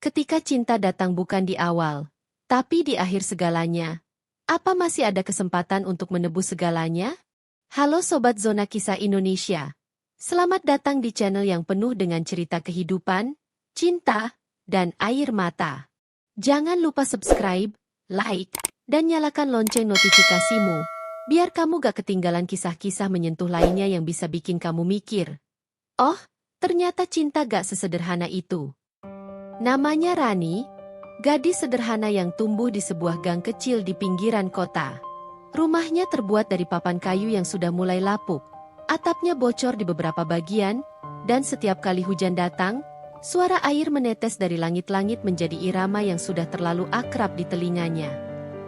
Ketika cinta datang bukan di awal, tapi di akhir segalanya, apa masih ada kesempatan untuk menebus segalanya? Halo Sobat Zona Kisah Indonesia. Selamat datang di channel yang penuh dengan cerita kehidupan, cinta, dan air mata. Jangan lupa subscribe, like, dan nyalakan lonceng notifikasimu, biar kamu gak ketinggalan kisah-kisah menyentuh lainnya yang bisa bikin kamu mikir. Oh, ternyata cinta gak sesederhana itu. Namanya Rani, gadis sederhana yang tumbuh di sebuah gang kecil di pinggiran kota. Rumahnya terbuat dari papan kayu yang sudah mulai lapuk, atapnya bocor di beberapa bagian, dan setiap kali hujan datang, suara air menetes dari langit-langit menjadi irama yang sudah terlalu akrab di telinganya.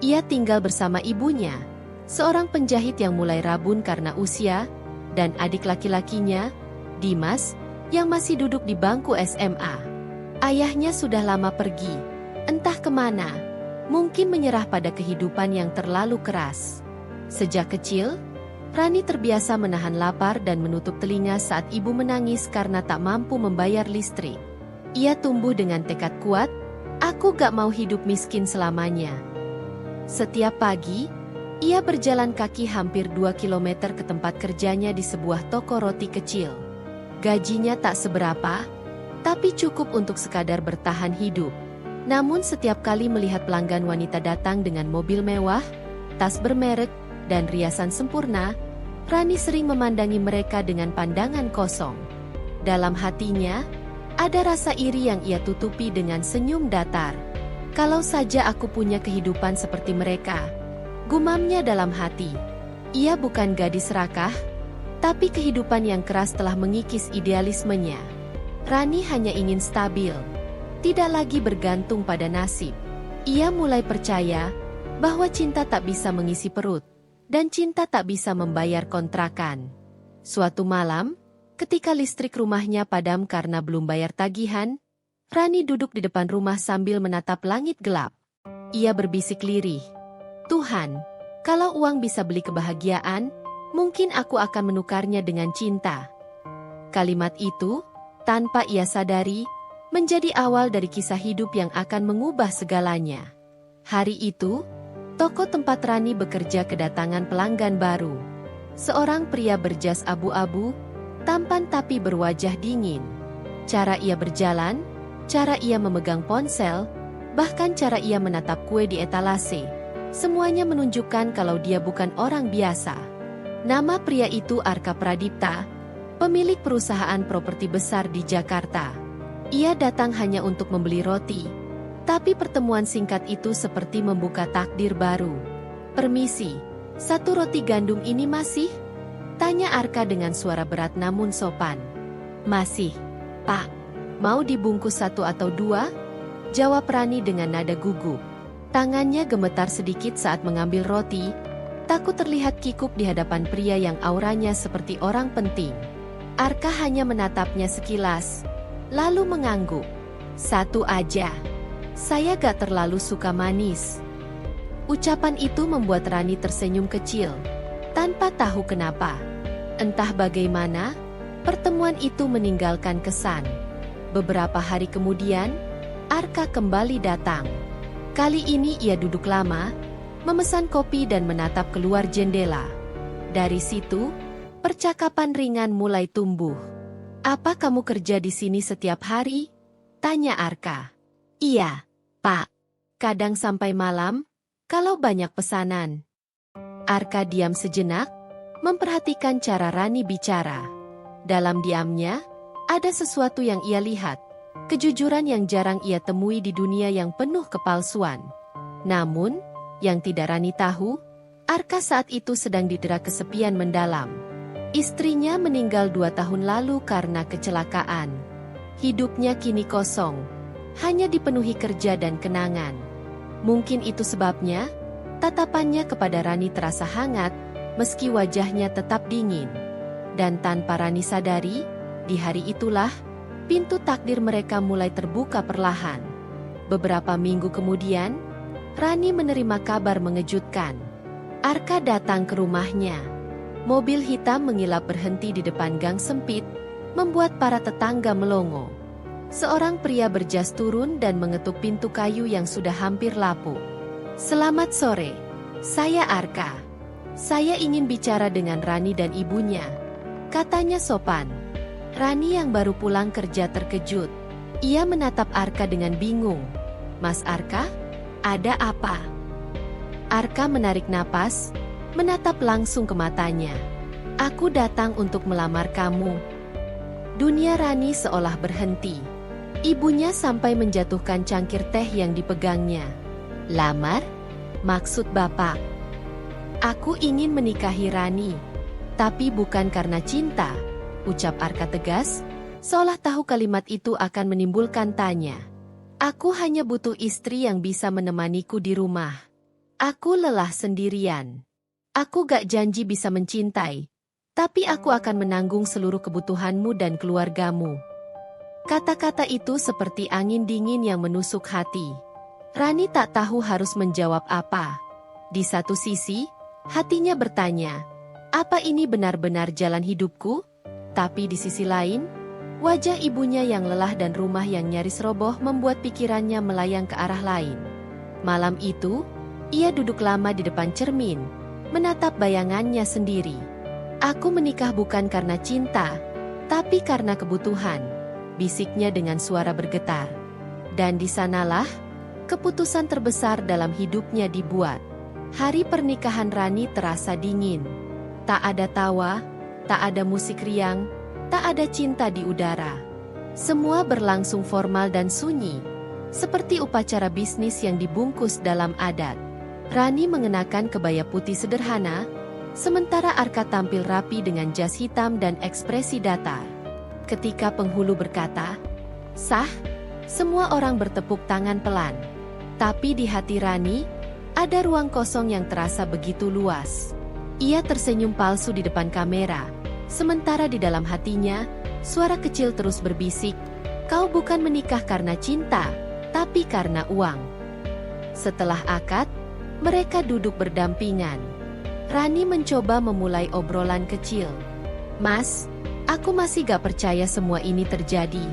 Ia tinggal bersama ibunya, seorang penjahit yang mulai rabun karena usia, dan adik laki-lakinya, Dimas, yang masih duduk di bangku SMA. Ayahnya sudah lama pergi, entah kemana, mungkin menyerah pada kehidupan yang terlalu keras. Sejak kecil, Rani terbiasa menahan lapar dan menutup telinga saat ibu menangis karena tak mampu membayar listrik. Ia tumbuh dengan tekad kuat, aku gak mau hidup miskin selamanya. Setiap pagi, ia berjalan kaki hampir 2 kilometer ke tempat kerjanya di sebuah toko roti kecil. Gajinya tak seberapa, tapi cukup untuk sekadar bertahan hidup. Namun setiap kali melihat pelanggan wanita datang dengan mobil mewah, tas bermerek, dan riasan sempurna, Rani sering memandangi mereka dengan pandangan kosong. Dalam hatinya, ada rasa iri yang ia tutupi dengan senyum datar. Kalau saja aku punya kehidupan seperti mereka, gumamnya dalam hati. Ia bukan gadis serakah, tapi kehidupan yang keras telah mengikis idealismenya. Rani hanya ingin stabil, tidak lagi bergantung pada nasib. Ia mulai percaya bahwa cinta tak bisa mengisi perut, dan cinta tak bisa membayar kontrakan. Suatu malam, ketika listrik rumahnya padam karena belum bayar tagihan, Rani duduk di depan rumah sambil menatap langit gelap. Ia berbisik lirih, "Tuhan, kalau uang bisa beli kebahagiaan, mungkin aku akan menukarnya dengan cinta." Kalimat itu, tanpa ia sadari, menjadi awal dari kisah hidup yang akan mengubah segalanya. Hari itu, toko tempat Rani bekerja kedatangan pelanggan baru. Seorang pria berjas abu-abu, tampan tapi berwajah dingin. Cara ia berjalan, cara ia memegang ponsel, bahkan cara ia menatap kue di etalase, semuanya menunjukkan kalau dia bukan orang biasa. Nama pria itu Arka Pradipta, pemilik perusahaan properti besar di Jakarta. Ia datang hanya untuk membeli roti, tapi pertemuan singkat itu seperti membuka takdir baru. "Permisi, satu roti gandum ini masih?" tanya Arka dengan suara berat namun sopan. "Masih, Pak. Mau dibungkus 1 atau 2?" jawab Rani dengan nada gugup. Tangannya gemetar sedikit saat mengambil roti, takut terlihat kikuk di hadapan pria yang auranya seperti orang penting. Arka hanya menatapnya sekilas, lalu mengangguk. "1 aja. Saya gak terlalu suka manis." Ucapan itu membuat Rani tersenyum kecil, tanpa tahu kenapa. Entah bagaimana, pertemuan itu meninggalkan kesan. Beberapa hari kemudian, Arka kembali datang. Kali ini ia duduk lama, memesan kopi dan menatap keluar jendela. Dari situ, percakapan ringan mulai tumbuh. "Apa kamu kerja di sini setiap hari?" tanya Arka. "Iya, Pak. Kadang sampai malam, kalau banyak pesanan." Arka diam sejenak, memperhatikan cara Rani bicara. Dalam diamnya, ada sesuatu yang ia lihat, kejujuran yang jarang ia temui di dunia yang penuh kepalsuan. Namun, yang tidak Rani tahu, Arka saat itu sedang didera kesepian mendalam. Istrinya meninggal 2 tahun lalu karena kecelakaan. Hidupnya kini kosong, hanya dipenuhi kerja dan kenangan. Mungkin itu sebabnya, tatapannya kepada Rani terasa hangat, meski wajahnya tetap dingin. Dan tanpa Rani sadari, di hari itulah, pintu takdir mereka mulai terbuka perlahan. Beberapa minggu kemudian, Rani menerima kabar mengejutkan. Arka datang ke rumahnya. Mobil hitam mengilap berhenti di depan gang sempit, membuat para tetangga melongo. Seorang pria berjas turun dan mengetuk pintu kayu yang sudah hampir lapuk. "Selamat sore, saya Arka. Saya ingin bicara dengan Rani dan ibunya," katanya sopan. Rani yang baru pulang kerja terkejut. Ia menatap Arka dengan bingung. "Mas Arka, ada apa?" Arka menarik napas, menatap langsung ke matanya. "Aku datang untuk melamar kamu." Dunia Rani seolah berhenti. Ibunya sampai menjatuhkan cangkir teh yang dipegangnya. "Lamar? Maksud Bapak?" "Aku ingin menikahi Rani. Tapi bukan karena cinta," ucap Arka tegas, seolah tahu kalimat itu akan menimbulkan tanya. "Aku hanya butuh istri yang bisa menemaniku di rumah. Aku lelah sendirian. Aku gak janji bisa mencintai, tapi aku akan menanggung seluruh kebutuhanmu dan keluargamu." Kata-kata itu seperti angin dingin yang menusuk hati. Rani tak tahu harus menjawab apa. Di satu sisi, hatinya bertanya, apa ini benar-benar jalan hidupku? Tapi di sisi lain, wajah ibunya yang lelah dan rumah yang nyaris roboh membuat pikirannya melayang ke arah lain. Malam itu, ia duduk lama di depan cermin, menatap bayangannya sendiri. "Aku menikah bukan karena cinta, tapi karena kebutuhan," bisiknya dengan suara bergetar. Dan di sanalah keputusan terbesar dalam hidupnya dibuat. Hari pernikahan Rani terasa dingin. Tak ada tawa, tak ada musik riang, tak ada cinta di udara. Semua berlangsung formal dan sunyi, seperti upacara bisnis yang dibungkus dalam adat. Rani mengenakan kebaya putih sederhana, sementara Arka tampil rapi dengan jas hitam dan ekspresi datar. Ketika penghulu berkata, "Sah," semua orang bertepuk tangan pelan. Tapi di hati Rani, ada ruang kosong yang terasa begitu luas. Ia tersenyum palsu di depan kamera, sementara di dalam hatinya, suara kecil terus berbisik, "Kau bukan menikah karena cinta, tapi karena uang." Setelah akad, mereka duduk berdampingan. Rani mencoba memulai obrolan kecil. "Mas, aku masih gak percaya semua ini terjadi."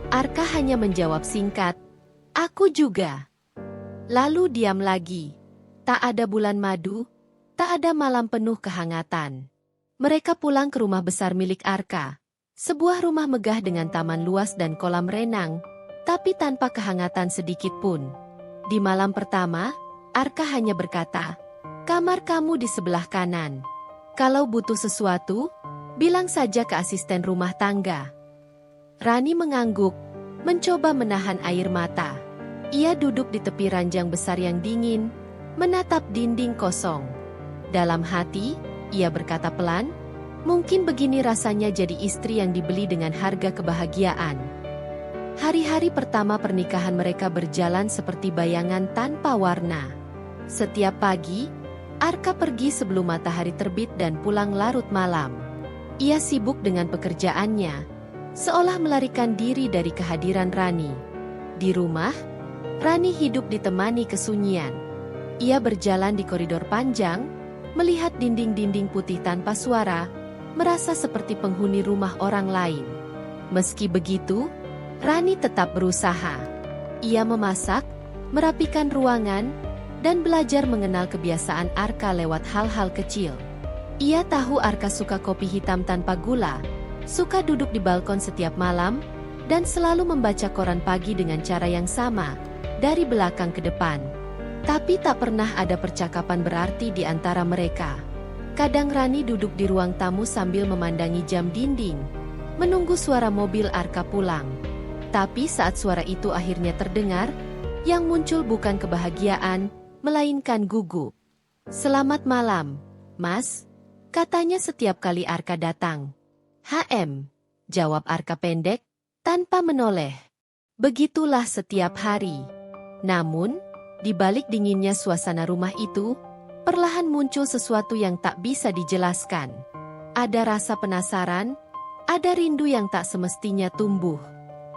Arka hanya menjawab singkat, "Aku juga." Lalu diam lagi. Tak ada bulan madu, tak ada malam penuh kehangatan. Mereka pulang ke rumah besar milik Arka. Sebuah rumah megah dengan taman luas dan kolam renang, tapi tanpa kehangatan sedikit pun. Di malam pertama, Arka hanya berkata, "Kamar kamu di sebelah kanan. Kalau butuh sesuatu, bilang saja ke asisten rumah tangga." Rani mengangguk, mencoba menahan air mata. Ia duduk di tepi ranjang besar yang dingin, menatap dinding kosong. Dalam hati, ia berkata pelan, "Mungkin begini rasanya jadi istri yang dibeli dengan harga kebahagiaan." Hari-hari pertama pernikahan mereka berjalan seperti bayangan tanpa warna. Setiap pagi, Arka pergi sebelum matahari terbit dan pulang larut malam. Ia sibuk dengan pekerjaannya, seolah melarikan diri dari kehadiran Rani. Di rumah, Rani hidup ditemani kesunyian. Ia berjalan di koridor panjang, melihat dinding-dinding putih tanpa suara, merasa seperti penghuni rumah orang lain. Meski begitu, Rani tetap berusaha. Ia memasak, merapikan ruangan, dan belajar mengenal kebiasaan Arka lewat hal-hal kecil. Ia tahu Arka suka kopi hitam tanpa gula, suka duduk di balkon setiap malam, dan selalu membaca koran pagi dengan cara yang sama, dari belakang ke depan. Tapi tak pernah ada percakapan berarti di antara mereka. Kadang Rani duduk di ruang tamu sambil memandangi jam dinding, menunggu suara mobil Arka pulang. Tapi saat suara itu akhirnya terdengar, yang muncul bukan kebahagiaan, melainkan gugup. "Selamat malam, Mas," katanya setiap kali Arka datang. "HM," jawab Arka pendek, tanpa menoleh. Begitulah setiap hari. Namun, di balik dinginnya suasana rumah itu, perlahan muncul sesuatu yang tak bisa dijelaskan. Ada rasa penasaran, ada rindu yang tak semestinya tumbuh.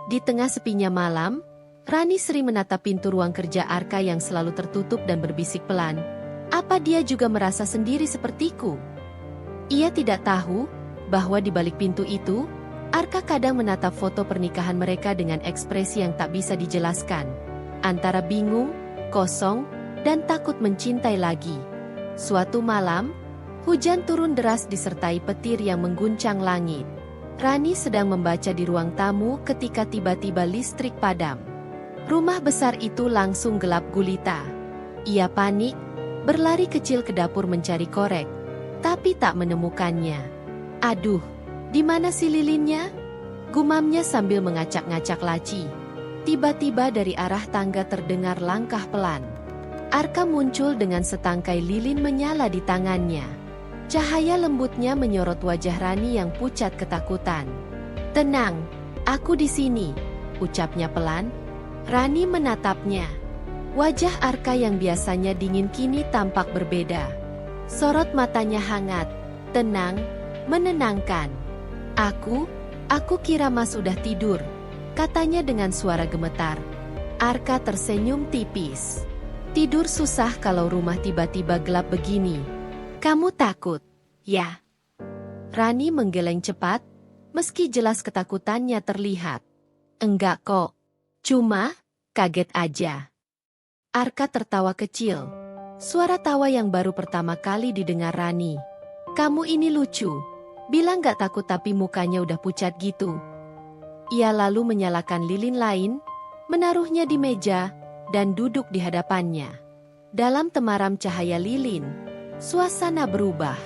Di tengah sepinya malam, Rani sering menatap pintu ruang kerja Arka yang selalu tertutup dan berbisik pelan, "Apa dia juga merasa sendiri sepertiku?" Ia tidak tahu bahwa di balik pintu itu, Arka kadang menatap foto pernikahan mereka dengan ekspresi yang tak bisa dijelaskan. Antara bingung, kosong, dan takut mencintai lagi. Suatu malam, hujan turun deras disertai petir yang mengguncang langit. Rani sedang membaca di ruang tamu ketika tiba-tiba listrik padam. Rumah besar itu langsung gelap gulita. Ia panik, berlari kecil ke dapur mencari korek, tapi tak menemukannya. Aduh, di mana si lilinnya? Gumamnya sambil ngacak-ngacak laci. Tiba-tiba dari arah tangga terdengar langkah pelan. Arka muncul dengan setangkai lilin menyala di tangannya. Cahaya lembutnya menyorot wajah Rani yang pucat ketakutan. "Tenang, aku di sini," ucapnya pelan. Rani menatapnya. Wajah Arka yang biasanya dingin kini tampak berbeda. Sorot matanya hangat, tenang, menenangkan. Aku kira Mas udah tidur," katanya dengan suara gemetar. Arka tersenyum tipis. "Tidur susah kalau rumah tiba-tiba gelap begini. Kamu takut, ya?" Rani menggeleng cepat, meski jelas ketakutannya terlihat. "Enggak kok, cuma kaget aja." Arka tertawa kecil. Suara tawa yang baru pertama kali didengar Rani. "Kamu ini lucu. Bilang gak takut tapi mukanya udah pucat gitu." Ia lalu menyalakan lilin lain, menaruhnya di meja, dan duduk di hadapannya. Dalam temaram cahaya lilin, suasana berubah.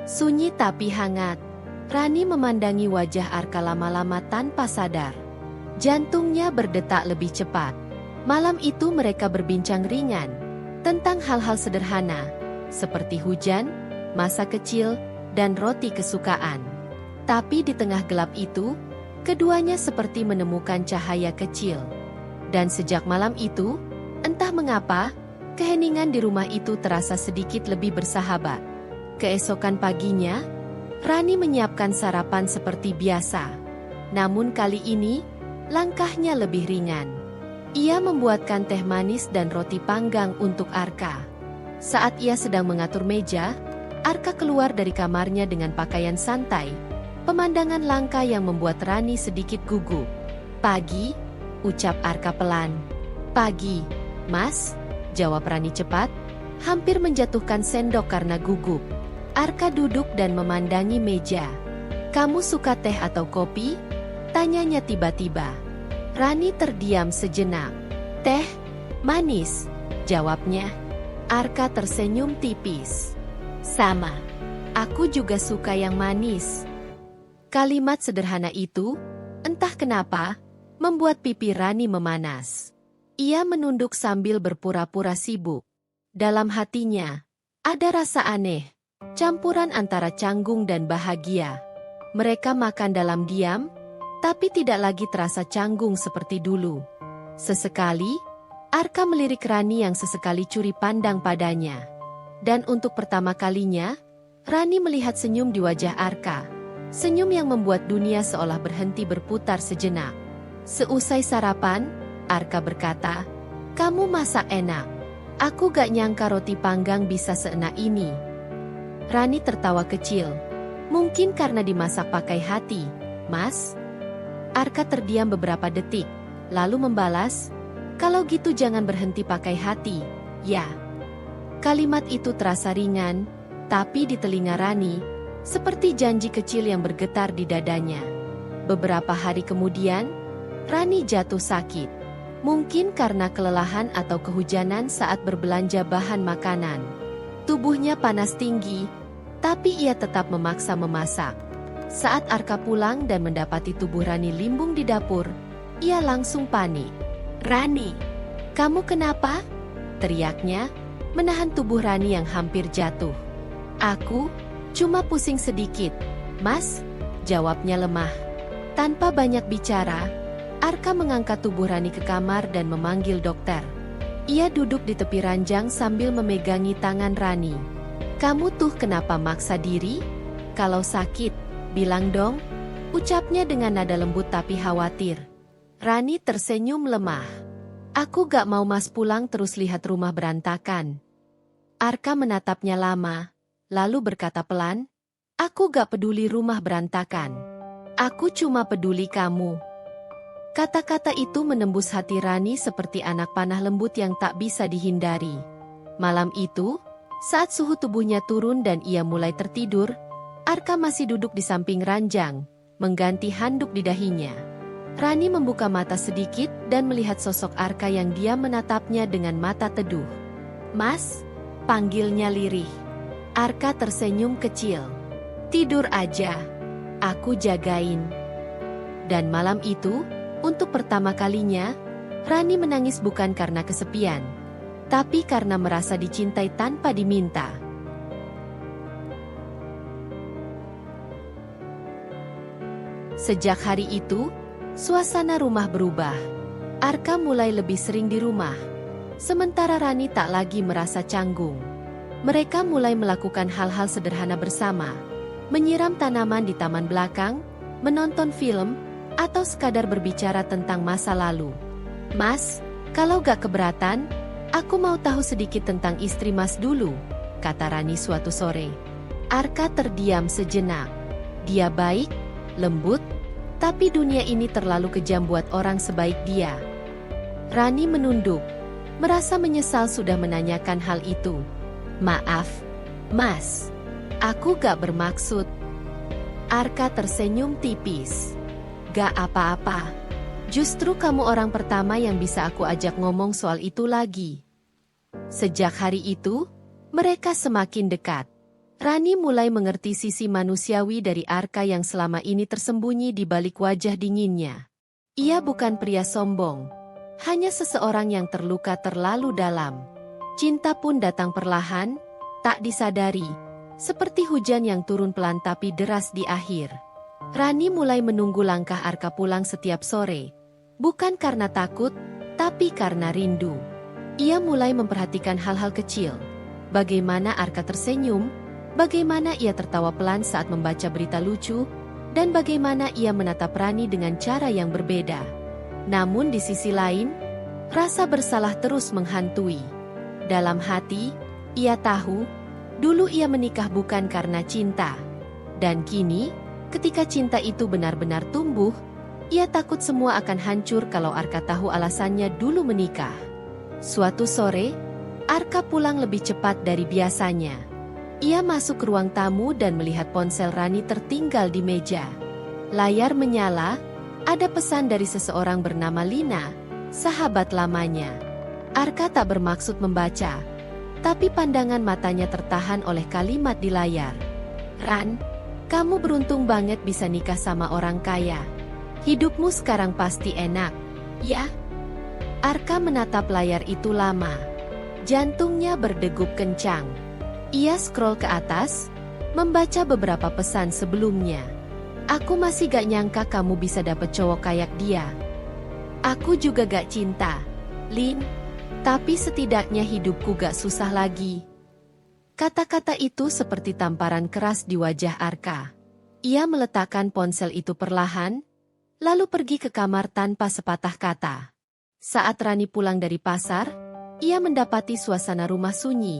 Sunyi tapi hangat. Rani memandangi wajah Arka lama-lama tanpa sadar. Jantungnya berdetak lebih cepat. Malam itu mereka berbincang ringan tentang hal-hal sederhana, seperti hujan, masa kecil, dan roti kesukaan. Tapi di tengah gelap itu, keduanya seperti menemukan cahaya kecil. Dan sejak malam itu, entah mengapa, keheningan di rumah itu terasa sedikit lebih bersahabat. Keesokan paginya, Rani menyiapkan sarapan seperti biasa. Namun kali ini, langkahnya lebih ringan. Ia membuatkan teh manis dan roti panggang untuk Arka. Saat ia sedang mengatur meja, Arka keluar dari kamarnya dengan pakaian santai. Pemandangan langka yang membuat Rani sedikit gugup. "Pagi," ucap Arka pelan. "Pagi, Mas," jawab Rani cepat, hampir menjatuhkan sendok karena gugup. Arka duduk dan memandangi meja. "Kamu suka teh atau kopi?" tanyanya tiba-tiba. Rani terdiam sejenak. "Teh, manis," jawabnya. Arka tersenyum tipis. "Sama, aku juga suka yang manis." Kalimat sederhana itu, entah kenapa, membuat pipi Rani memanas. Ia menunduk sambil berpura-pura sibuk. Dalam hatinya, ada rasa aneh, campuran antara canggung dan bahagia. Mereka makan dalam diam, tapi tidak lagi terasa canggung seperti dulu. Sesekali, Arka melirik Rani yang sesekali curi pandang padanya. Dan untuk pertama kalinya, Rani melihat senyum di wajah Arka. Senyum yang membuat dunia seolah berhenti berputar sejenak. Seusai sarapan, Arka berkata, "Kamu masak enak. Aku gak nyangka roti panggang bisa seenak ini." Rani tertawa kecil. "Mungkin karena dimasak pakai hati, Mas." Arka terdiam beberapa detik, lalu membalas, "Kalau gitu jangan berhenti pakai hati, ya." Kalimat itu terasa ringan, tapi di telinga Rani, seperti janji kecil yang bergetar di dadanya. Beberapa hari kemudian, Rani jatuh sakit. Mungkin karena kelelahan atau kehujanan saat berbelanja bahan makanan. Tubuhnya panas tinggi, tapi ia tetap memaksa memasak. Saat Arka pulang dan mendapati tubuh Rani limbung di dapur, ia langsung panik. "Rani, kamu kenapa?" teriaknya, menahan tubuh Rani yang hampir jatuh. "Aku cuma pusing sedikit, Mas," jawabnya lemah. Tanpa banyak bicara, Arka mengangkat tubuh Rani ke kamar dan memanggil dokter. Ia duduk di tepi ranjang sambil memegangi tangan Rani. "Kamu tuh kenapa maksa diri? Kalau sakit, bilang dong," ucapnya dengan nada lembut tapi khawatir. Rani tersenyum lemah. "Aku gak mau Mas pulang terus lihat rumah berantakan." Arka menatapnya lama, lalu berkata pelan, "Aku gak peduli rumah berantakan. Aku cuma peduli kamu. Kata-kata itu menembus hati Rani seperti anak panah lembut yang tak bisa dihindari. Malam itu, saat suhu tubuhnya turun dan ia mulai tertidur, Arka masih duduk di samping ranjang, mengganti handuk di dahinya. Rani membuka mata sedikit dan melihat sosok Arka yang diam menatapnya dengan mata teduh. "Mas," panggilnya lirih. Arka tersenyum kecil. "Tidur aja. Aku jagain." Dan malam itu, untuk pertama kalinya, Rani menangis bukan karena kesepian, tapi karena merasa dicintai tanpa diminta. Sejak hari itu, suasana rumah berubah. Arka mulai lebih sering di rumah. Sementara Rani tak lagi merasa canggung. Mereka mulai melakukan hal-hal sederhana bersama. Menyiram tanaman di taman belakang, menonton film, atau sekadar berbicara tentang masa lalu. "Mas, kalau gak keberatan, aku mau tahu sedikit tentang istri Mas dulu," kata Rani suatu sore. Arka terdiam sejenak. Dia baik, lembut, tapi dunia ini terlalu kejam buat orang sebaik dia. Rani menunduk, merasa menyesal sudah menanyakan hal itu. "Maaf, Mas, aku gak bermaksud." Arka tersenyum tipis. "Gak apa-apa. Justru kamu orang pertama yang bisa aku ajak ngomong soal itu lagi." Sejak hari itu, mereka semakin dekat. Rani mulai mengerti sisi manusiawi dari Arka yang selama ini tersembunyi di balik wajah dinginnya. Ia bukan pria sombong, hanya seseorang yang terluka terlalu dalam. Cinta pun datang perlahan, tak disadari, seperti hujan yang turun pelan tapi deras di akhir. Rani mulai menunggu langkah Arka pulang setiap sore. Bukan karena takut, tapi karena rindu. Ia mulai memperhatikan hal-hal kecil. Bagaimana Arka tersenyum, bagaimana ia tertawa pelan saat membaca berita lucu, dan bagaimana ia menatap Rani dengan cara yang berbeda. Namun di sisi lain, rasa bersalah terus menghantui. Dalam hati, ia tahu, dulu ia menikah bukan karena cinta. Dan kini, ketika cinta itu benar-benar tumbuh, ia takut semua akan hancur kalau Arka tahu alasannya dulu menikah. Suatu sore, Arka pulang lebih cepat dari biasanya. Ia masuk ke ruang tamu dan melihat ponsel Rani tertinggal di meja. Layar menyala, ada pesan dari seseorang bernama Lina, sahabat lamanya. Arka tak bermaksud membaca, tapi pandangan matanya tertahan oleh kalimat di layar. "Ran, kamu beruntung banget bisa nikah sama orang kaya. Hidupmu sekarang pasti enak, ya?" Arka menatap layar itu lama. Jantungnya berdegup kencang. Ia scroll ke atas, membaca beberapa pesan sebelumnya. "Aku masih gak nyangka kamu bisa dapet cowok kayak dia. Aku juga gak cinta, Lin. Tapi setidaknya hidupku gak susah lagi." Kata-kata itu seperti tamparan keras di wajah Arka. Ia meletakkan ponsel itu perlahan, lalu pergi ke kamar tanpa sepatah kata. Saat Rani pulang dari pasar, ia mendapati suasana rumah sunyi,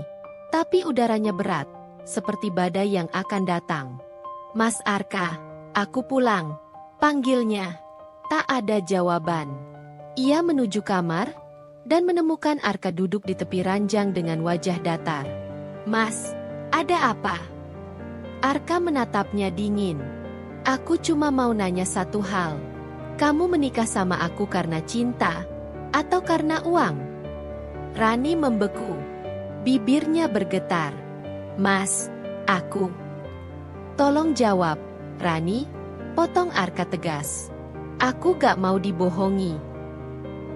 tapi udaranya berat, seperti badai yang akan datang. "Mas Arka, aku pulang," panggilnya. Tak ada jawaban. Ia menuju kamar, dan menemukan Arka duduk di tepi ranjang dengan wajah datar. "Mas, ada apa?" Arka menatapnya dingin. "Aku cuma mau nanya satu hal. Kamu menikah sama aku karena cinta, atau karena uang?" Rani membeku. Bibirnya bergetar. "Mas, aku..." "Tolong jawab, Rani," potong Arka tegas. "Aku gak mau dibohongi."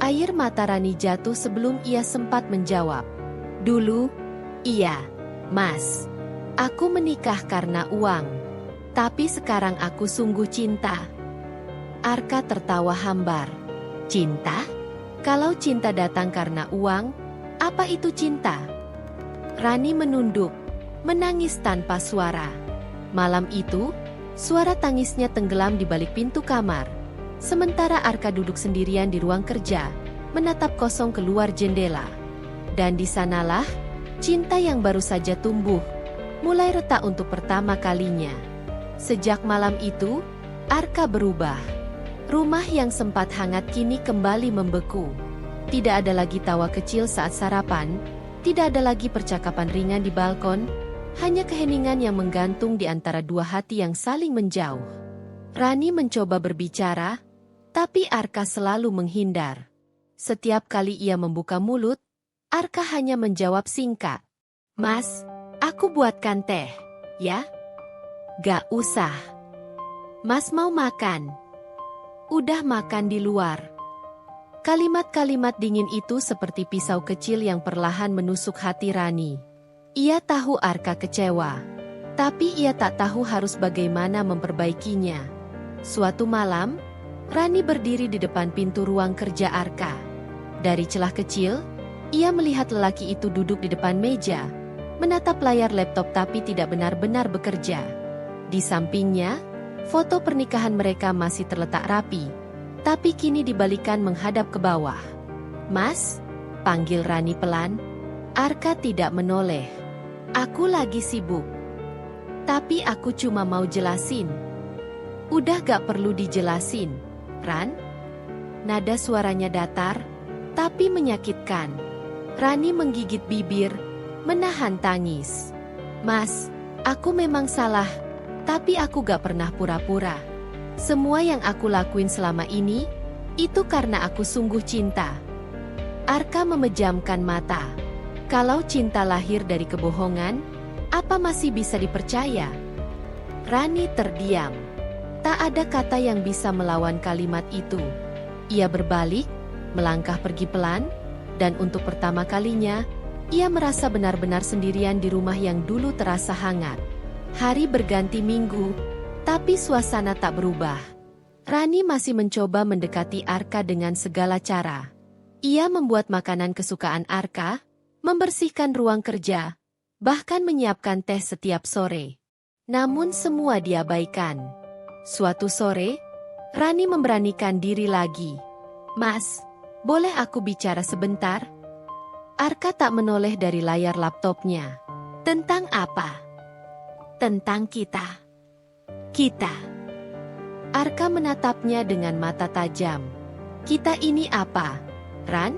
Air mata Rani jatuh sebelum ia sempat menjawab. "Dulu, iya, Mas. Aku menikah karena uang. Tapi sekarang aku sungguh cinta." Arka tertawa hambar. "Cinta? Kalau cinta datang karena uang, apa itu cinta?" Rani menunduk, menangis tanpa suara. Malam itu, suara tangisnya tenggelam di balik pintu kamar. Sementara Arka duduk sendirian di ruang kerja, menatap kosong keluar jendela. Dan di sanalah, cinta yang baru saja tumbuh, mulai retak untuk pertama kalinya. Sejak malam itu, Arka berubah. Rumah yang sempat hangat kini kembali membeku. Tidak ada lagi tawa kecil saat sarapan, tidak ada lagi percakapan ringan di balkon, hanya keheningan yang menggantung di antara dua hati yang saling menjauh. Rani mencoba berbicara, tapi Arka selalu menghindar. Setiap kali ia membuka mulut, Arka hanya menjawab singkat. "Mas, aku buatkan teh, ya?" "Gak usah. Mas mau makan?" "Udah makan di luar." Kalimat-kalimat dingin itu seperti pisau kecil yang perlahan menusuk hati Rani. Ia tahu Arka kecewa, tapi ia tak tahu harus bagaimana memperbaikinya. Suatu malam, Rani berdiri di depan pintu ruang kerja Arka. Dari celah kecil, ia melihat lelaki itu duduk di depan meja, menatap layar laptop tapi tidak benar-benar bekerja. Di sampingnya, foto pernikahan mereka masih terletak rapi, tapi kini dibalikan menghadap ke bawah. "Mas?" panggil Rani pelan. Arka tidak menoleh. "Aku lagi sibuk. Tapi aku cuma mau jelasin." "Udah gak perlu dijelasin, Ran." Nada suaranya datar, tapi menyakitkan. Rani menggigit bibir, menahan tangis. "Mas, aku memang salah, tapi aku gak pernah pura-pura. Semua yang aku lakuin selama ini, itu karena aku sungguh cinta." Arka memejamkan mata. Kalau cinta lahir dari kebohongan, apa masih bisa dipercaya? Rani terdiam. Tak ada kata yang bisa melawan kalimat itu. Ia berbalik, melangkah pergi pelan, dan untuk pertama kalinya, ia merasa benar-benar sendirian di rumah yang dulu terasa hangat. Hari berganti minggu, tapi suasana tak berubah. Rani masih mencoba mendekati Arka dengan segala cara. Ia membuat makanan kesukaan Arka, membersihkan ruang kerja, bahkan menyiapkan teh setiap sore. Namun semua diabaikan. Suatu sore, Rani memberanikan diri lagi. "Mas, boleh aku bicara sebentar?" Arka tak menoleh dari layar laptopnya. "Tentang apa?" "Tentang kita." "Kita?" Arka menatapnya dengan mata tajam. "Kita ini apa, Ran?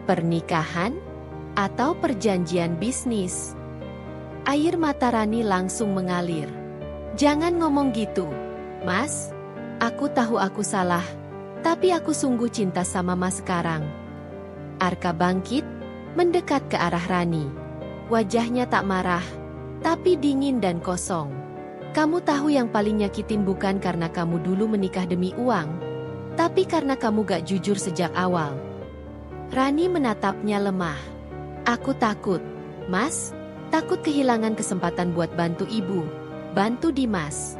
Pernikahan? Atau perjanjian bisnis?" Air mata Rani langsung mengalir. "Jangan ngomong gitu, Mas. Aku tahu aku salah, tapi aku sungguh cinta sama Mas sekarang." Arka bangkit, mendekat ke arah Rani. Wajahnya tak marah, tapi dingin dan kosong. "Kamu tahu yang paling nyakitin bukan karena kamu dulu menikah demi uang, tapi karena kamu gak jujur sejak awal." Rani menatapnya lemah. "Aku takut, Mas. Takut kehilangan kesempatan buat bantu ibu, bantu Dimas."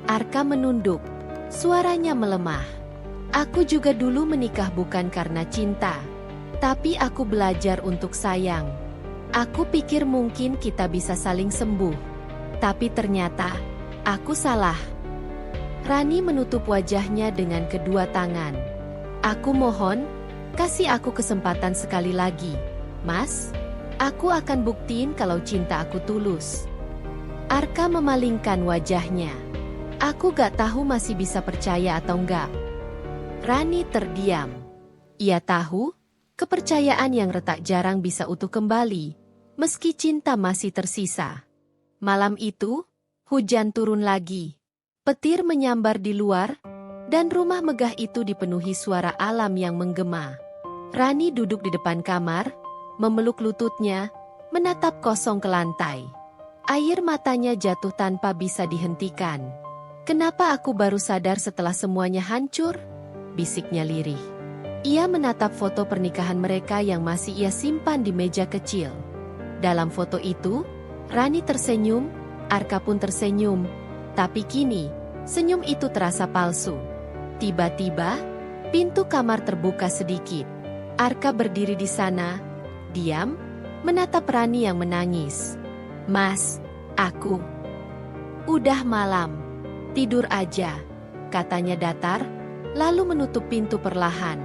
Arka menunduk. Suaranya melemah. "Aku juga dulu menikah bukan karena cinta, tapi aku belajar untuk sayang. Aku pikir mungkin kita bisa saling sembuh. Tapi ternyata, aku salah." Rani menutup wajahnya dengan kedua tangan. "Aku mohon, kasih aku kesempatan sekali lagi, Mas. Aku akan buktiin kalau cinta aku tulus." Arka memalingkan wajahnya. "Aku gak tahu masih bisa percaya atau enggak." Rani terdiam. Ia tahu, kepercayaan yang retak jarang bisa utuh kembali, meski cinta masih tersisa. Malam itu, hujan turun lagi. Petir menyambar di luar, dan rumah megah itu dipenuhi suara alam yang menggema. Rani duduk di depan kamar, memeluk lututnya, menatap kosong ke lantai. Air matanya jatuh tanpa bisa dihentikan. "Kenapa aku baru sadar setelah semuanya hancur?" bisiknya lirih. Ia menatap foto pernikahan mereka yang masih ia simpan di meja kecil. Dalam foto itu, Rani tersenyum, Arka pun tersenyum, tapi kini, senyum itu terasa palsu. Tiba-tiba, pintu kamar terbuka sedikit. Arka berdiri di sana, diam, menatap Rani yang menangis. "Mas, aku..." "Udah malam. Tidur aja," katanya datar, lalu menutup pintu perlahan.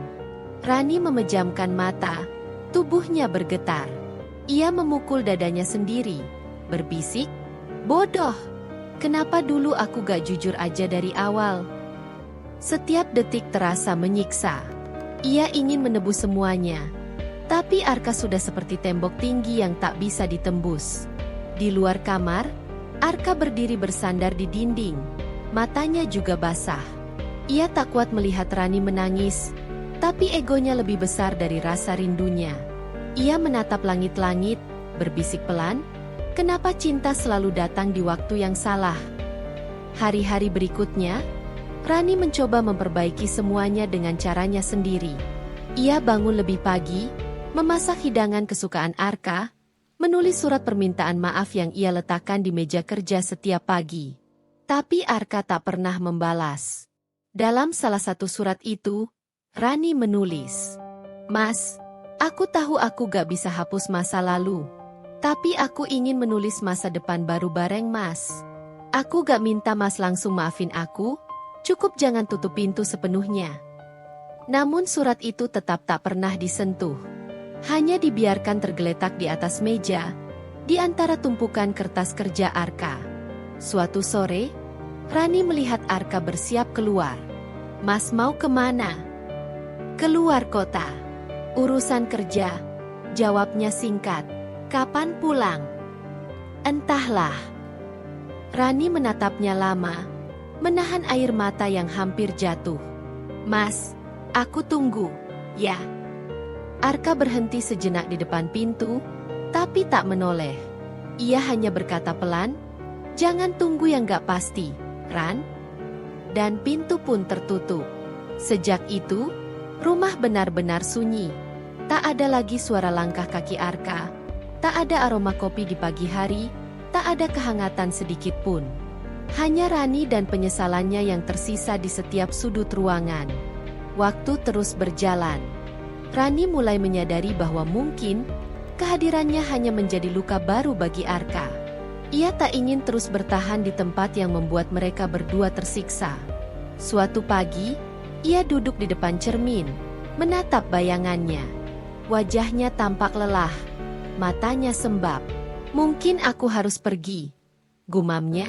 Rani memejamkan mata, tubuhnya bergetar. Ia memukul dadanya sendiri, berbisik, "Bodoh! Kenapa dulu aku gak jujur aja dari awal?" Setiap detik terasa menyiksa. Ia ingin menebus semuanya. Tapi Arka sudah seperti tembok tinggi yang tak bisa ditembus. Di luar kamar, Arka berdiri bersandar di dinding. Matanya juga basah. Ia tak kuat melihat Rani menangis, tapi egonya lebih besar dari rasa rindunya. Ia menatap langit-langit, berbisik pelan, "Kenapa cinta selalu datang di waktu yang salah?" Hari-hari berikutnya, Rani mencoba memperbaiki semuanya dengan caranya sendiri. Ia bangun lebih pagi, memasak hidangan kesukaan Arka, menulis surat permintaan maaf yang ia letakkan di meja kerja setiap pagi. Tapi Arka tak pernah membalas. Dalam salah satu surat itu, Rani menulis, "Mas, aku tahu aku gak bisa hapus masa lalu. Tapi aku ingin menulis masa depan baru bareng Mas. Aku gak minta Mas langsung maafin aku, cukup jangan tutup pintu sepenuhnya." Namun surat itu tetap tak pernah disentuh. Hanya dibiarkan tergeletak di atas meja, di antara tumpukan kertas kerja Arka. Suatu sore, Rani melihat Arka bersiap keluar. "Mas mau kemana?" "Keluar kota. Urusan kerja," jawabnya singkat. "Kapan pulang?" "Entahlah." Rani menatapnya lama, menahan air mata yang hampir jatuh. "Mas, aku tunggu, ya." Arka berhenti sejenak di depan pintu, tapi tak menoleh. Ia hanya berkata pelan, "Jangan tunggu yang gak pasti, Ran." Dan pintu pun tertutup. Sejak itu, rumah benar-benar sunyi. Tak ada lagi suara langkah kaki Arka, tak ada aroma kopi di pagi hari, tak ada kehangatan sedikit pun. Hanya Rani dan penyesalannya yang tersisa di setiap sudut ruangan. Waktu terus berjalan. Rani mulai menyadari bahwa mungkin kehadirannya hanya menjadi luka baru bagi Arka. Ia tak ingin terus bertahan di tempat yang membuat mereka berdua tersiksa. Suatu pagi, ia duduk di depan cermin, menatap bayangannya. Wajahnya tampak lelah, matanya sembab. "Mungkin aku harus pergi," gumamnya.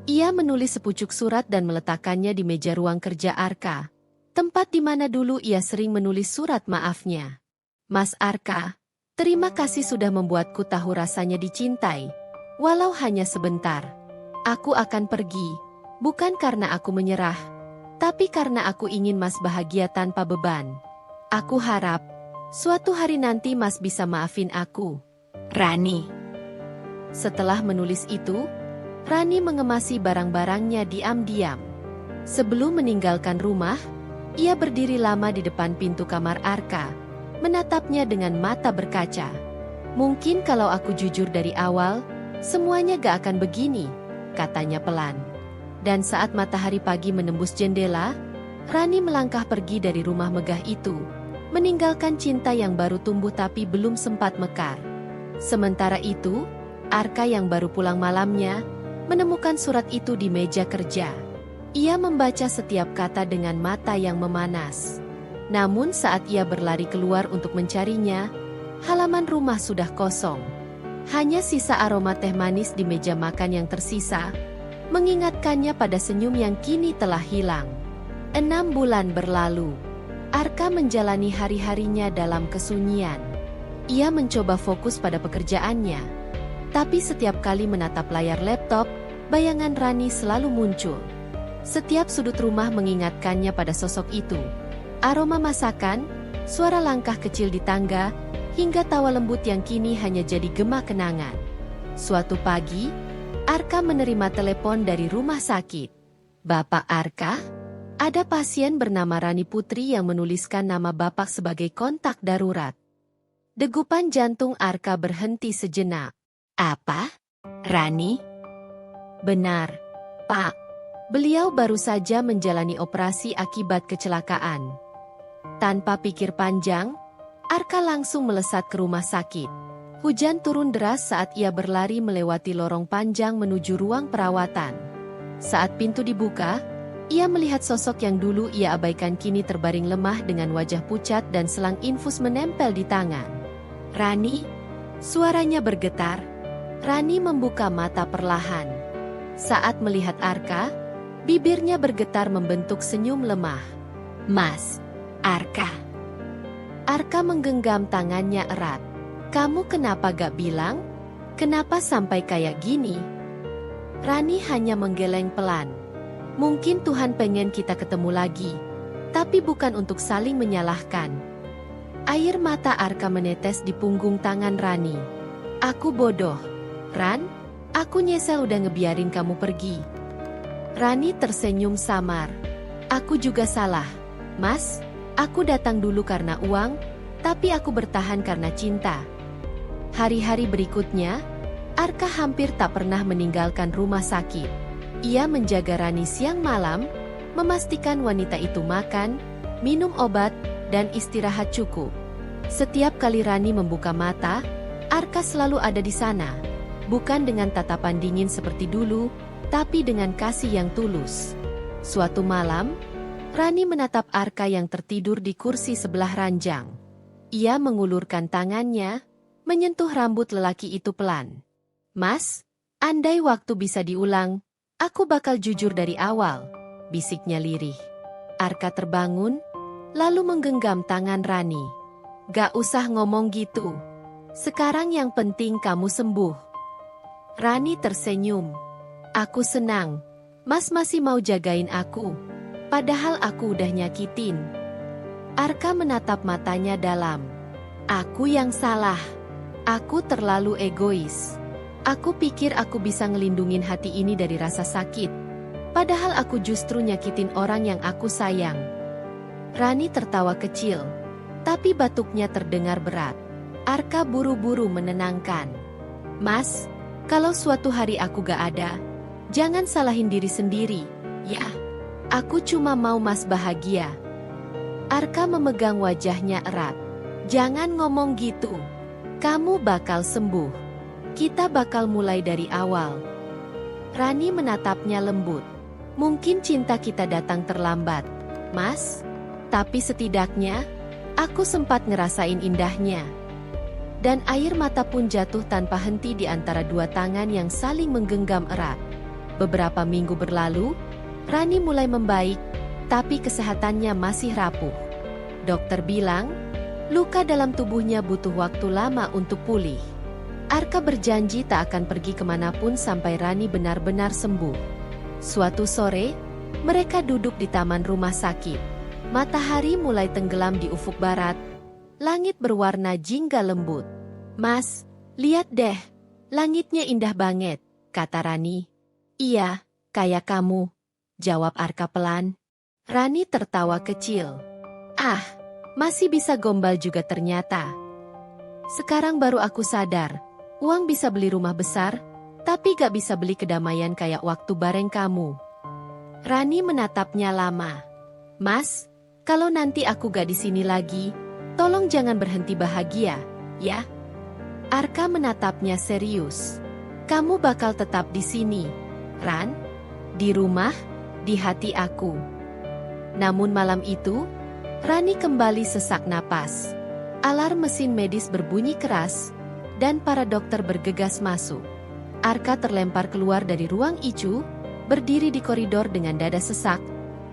Ia menulis sepucuk surat dan meletakkannya di meja ruang kerja Arka, tempat di mana dulu ia sering menulis surat maafnya. "Mas Arka, terima kasih sudah membuatku tahu rasanya dicintai. Walau hanya sebentar. Aku akan pergi, bukan karena aku menyerah, tapi karena aku ingin Mas bahagia tanpa beban. Aku harap, suatu hari nanti Mas bisa maafin aku. Rani." Setelah menulis itu, Rani mengemasi barang-barangnya diam-diam. Sebelum meninggalkan rumah, ia berdiri lama di depan pintu kamar Arka, menatapnya dengan mata berkaca. "Mungkin kalau aku jujur dari awal, semuanya gak akan begini," katanya pelan. Dan saat matahari pagi menembus jendela, Rani melangkah pergi dari rumah megah itu, meninggalkan cinta yang baru tumbuh tapi belum sempat mekar. Sementara itu, Arka yang baru pulang malamnya, menemukan surat itu di meja kerja. Ia membaca setiap kata dengan mata yang memanas. Namun saat ia berlari keluar untuk mencarinya, halaman rumah sudah kosong. Hanya sisa aroma teh manis di meja makan yang tersisa, mengingatkannya pada senyum yang kini telah hilang. 6 bulan berlalu. Arka menjalani hari-harinya dalam kesunyian. Ia mencoba fokus pada pekerjaannya. Tapi setiap kali menatap layar laptop, bayangan Rani selalu muncul. Setiap sudut rumah mengingatkannya pada sosok itu. Aroma masakan, suara langkah kecil di tangga, hingga tawa lembut yang kini hanya jadi gema kenangan. Suatu pagi, Arka menerima telepon dari rumah sakit. "Bapak Arka? Ada pasien bernama Rani Putri yang menuliskan nama Bapak sebagai kontak darurat." Degupan jantung Arka berhenti sejenak. "Apa? Rani?" "Benar, Pak. Beliau baru saja menjalani operasi akibat kecelakaan." Tanpa pikir panjang, Arka langsung melesat ke rumah sakit. Hujan turun deras saat ia berlari melewati lorong panjang menuju ruang perawatan. Saat pintu dibuka, ia melihat sosok yang dulu ia abaikan kini terbaring lemah dengan wajah pucat dan selang infus menempel di tangan. "Rani?" Suaranya bergetar. Rani membuka mata perlahan. Saat melihat Arka, Bibirnya bergetar membentuk senyum lemah. Mas, Arka. Arka menggenggam tangannya erat. Kamu kenapa gak bilang? Kenapa sampai kayak gini? Rani hanya menggeleng pelan. Mungkin Tuhan pengen kita ketemu lagi, tapi bukan untuk saling menyalahkan. Air mata Arka menetes di punggung tangan Rani. Aku bodoh, Ran. Aku nyesel udah ngebiarin kamu pergi. Rani tersenyum samar. Aku juga salah, Mas. Aku datang dulu karena uang, tapi aku bertahan karena cinta. Hari-hari berikutnya, Arka hampir tak pernah meninggalkan rumah sakit. Ia menjaga Rani siang malam, memastikan wanita itu makan, minum obat, dan istirahat cukup. Setiap kali Rani membuka mata, Arka selalu ada di sana. Bukan dengan tatapan dingin seperti dulu, tapi dengan kasih yang tulus. Suatu malam, Rani menatap Arka yang tertidur di kursi sebelah ranjang. Ia mengulurkan tangannya, menyentuh rambut lelaki itu pelan. Mas, andai waktu bisa diulang, aku bakal jujur dari awal, bisiknya lirih. Arka terbangun, lalu menggenggam tangan Rani. Gak usah ngomong gitu. Sekarang yang penting kamu sembuh. Rani tersenyum. Aku senang, Mas masih mau jagain aku. Padahal aku udah nyakitin. Arka menatap matanya dalam. Aku yang salah. Aku terlalu egois. Aku pikir aku bisa ngelindungin hati ini dari rasa sakit. Padahal aku justru nyakitin orang yang aku sayang. Rani tertawa kecil. Tapi batuknya terdengar berat. Arka buru-buru menenangkan. Mas, kalau suatu hari aku gak ada, jangan salahin diri sendiri, ya. Aku cuma mau Mas bahagia. Arka memegang wajahnya erat. Jangan ngomong gitu. Kamu bakal sembuh. Kita bakal mulai dari awal. Rani menatapnya lembut. Mungkin cinta kita datang terlambat, Mas. Tapi setidaknya, aku sempat ngerasain indahnya. Dan air mata pun jatuh tanpa henti di antara dua tangan yang saling menggenggam erat. Beberapa minggu berlalu, Rani mulai membaik, tapi kesehatannya masih rapuh. Dokter bilang, luka dalam tubuhnya butuh waktu lama untuk pulih. Arka berjanji tak akan pergi kemanapun sampai Rani benar-benar sembuh. Suatu sore, mereka duduk di taman rumah sakit. Matahari mulai tenggelam di ufuk barat. Langit berwarna jingga lembut. Mas, lihat deh, langitnya indah banget, kata Rani. Iya, kayak kamu, jawab Arka pelan. Rani tertawa kecil. Ah, masih bisa gombal juga ternyata. Sekarang baru aku sadar, uang bisa beli rumah besar, tapi gak bisa beli kedamaian kayak waktu bareng kamu. Rani menatapnya lama. Mas, kalau nanti aku gak di sini lagi, tolong jangan berhenti bahagia, ya? Arka menatapnya serius. Kamu bakal tetap di sini, Ran. Di rumah, di hati aku. Namun malam itu, Rani kembali sesak napas. Alarm mesin medis berbunyi keras, dan para dokter bergegas masuk. Arka terlempar keluar dari ruang ICU, berdiri di koridor dengan dada sesak,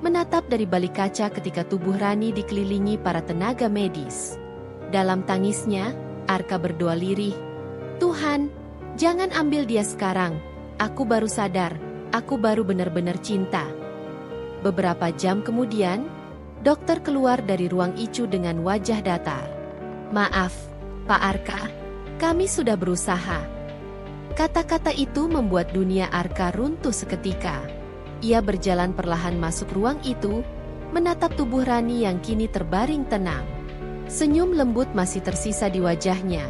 menatap dari balik kaca ketika tubuh Rani dikelilingi para tenaga medis. Dalam tangisnya, Arka berdoa lirih, Tuhan, jangan ambil dia sekarang. Aku baru sadar, aku baru benar-benar cinta. Beberapa jam kemudian, dokter keluar dari ruang ICU dengan wajah datar. Maaf, Pak Arka, kami sudah berusaha. Kata-kata itu membuat dunia Arka runtuh seketika. Ia berjalan perlahan masuk ruang itu, menatap tubuh Rani yang kini terbaring tenang. Senyum lembut masih tersisa di wajahnya,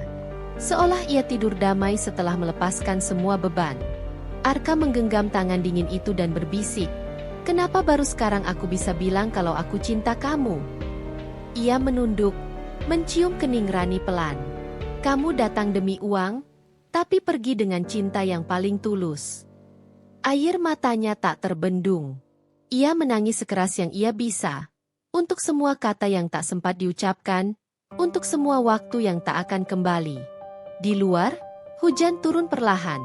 seolah ia tidur damai setelah melepaskan semua beban. Arka menggenggam tangan dingin itu dan berbisik, kenapa baru sekarang aku bisa bilang kalau aku cinta kamu? Ia menunduk, mencium kening Rani pelan. Kamu datang demi uang, tapi pergi dengan cinta yang paling tulus. Air matanya tak terbendung. Ia menangis sekeras yang ia bisa. Untuk semua kata yang tak sempat diucapkan, untuk semua waktu yang tak akan kembali. Di luar, hujan turun perlahan.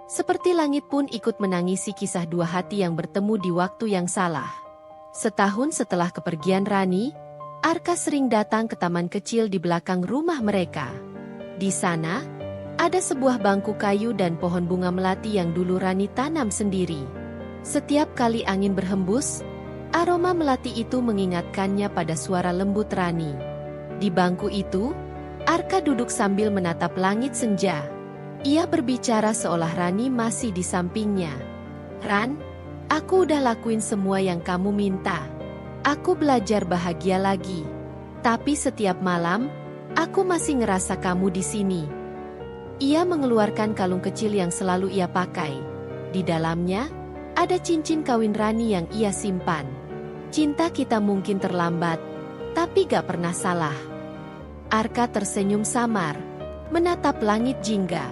Seperti langit pun ikut menangisi kisah dua hati yang bertemu di waktu yang salah. Setahun setelah kepergian Rani, Arka sering datang ke taman kecil di belakang rumah mereka. Di sana, ada sebuah bangku kayu dan pohon bunga melati yang dulu Rani tanam sendiri. Setiap kali angin berhembus, aroma melati itu mengingatkannya pada suara lembut Rani. Di bangku itu, Arka duduk sambil menatap langit senja. Ia berbicara seolah Rani masih di sampingnya. "Ran, aku udah lakuin semua yang kamu minta. Aku belajar bahagia lagi. Tapi setiap malam, aku masih ngerasa kamu di sini." Ia mengeluarkan kalung kecil yang selalu ia pakai. Di dalamnya, ada cincin kawin Rani yang ia simpan. "Cinta kita mungkin terlambat, tapi gak pernah salah." Arka tersenyum samar, menatap langit jingga.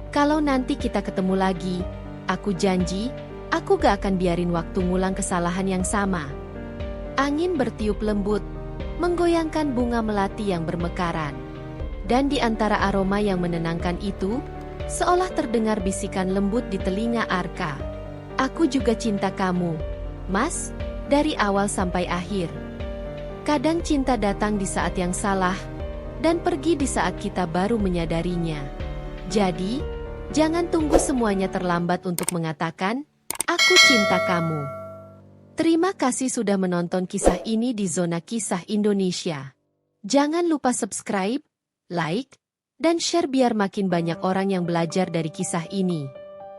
"Kalau nanti kita ketemu lagi, aku janji, aku gak akan biarin waktu ngulang kesalahan yang sama." Angin bertiup lembut, menggoyangkan bunga melati yang bermekaran. Dan di antara aroma yang menenangkan itu, seolah terdengar bisikan lembut di telinga Arka. "Aku juga cinta kamu, Mas, dari awal sampai akhir." Kadang cinta datang di saat yang salah, dan pergi di saat kita baru menyadarinya. Jadi, jangan tunggu semuanya terlambat untuk mengatakan, "Aku cinta kamu." Terima kasih sudah menonton kisah ini di Zona Kisah Indonesia. Jangan lupa subscribe, like, dan share biar makin banyak orang yang belajar dari kisah ini.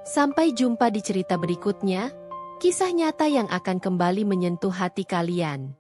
Sampai jumpa di cerita berikutnya, kisah nyata yang akan kembali menyentuh hati kalian.